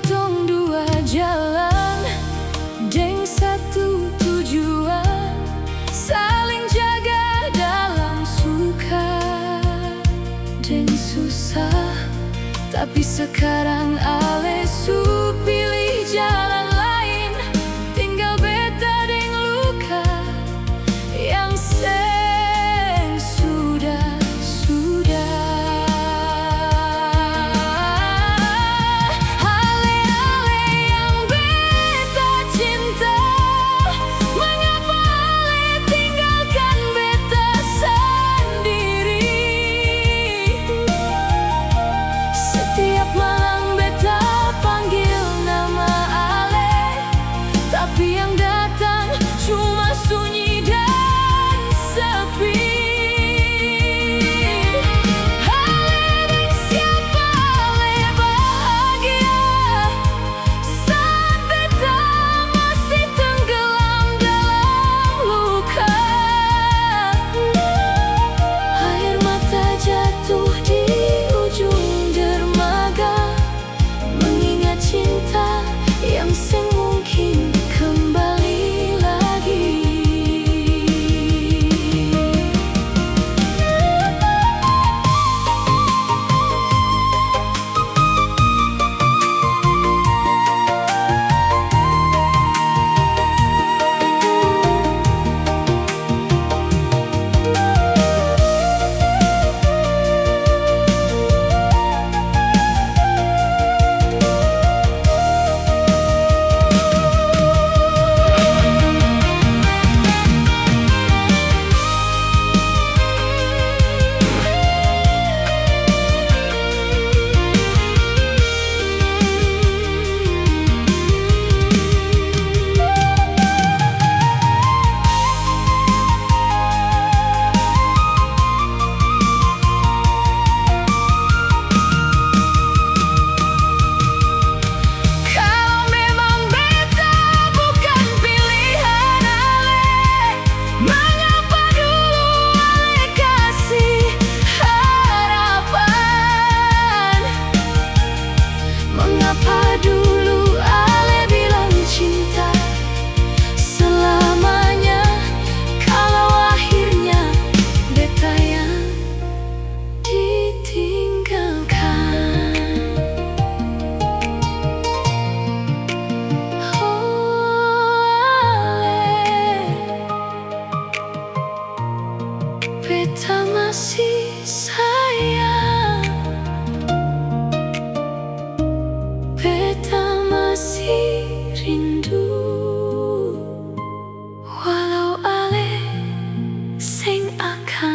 tong dua jalan, deng satu tujuan, saling jaga dalam suka deng susah. Tapi sekarang ale su pilih jalan lain, tinggal beta deng luka yang seng sudah. Ale-ale yang beta cinta, mengapa ale tinggalkan beta sendiri? Setiap malam beta panggil nama ale, tapi yang datang cuma sunyi dan sepi. Ale deng siapa ale bahagia saat beta masih tenggelam dalam luka. Air mata jatuh di ujung dermaga, mengingat cinta yang seng mungkin kembali lagi. Kalau memang beta bukan pilihan ale, mengapa dulu ale kasih harapan? Mengapa dulu ale bilang cinta selamanya, kalau akhirnya beta yang ditinggalkan? Beta masih sayang, beta masih rindu, walau ale sing akan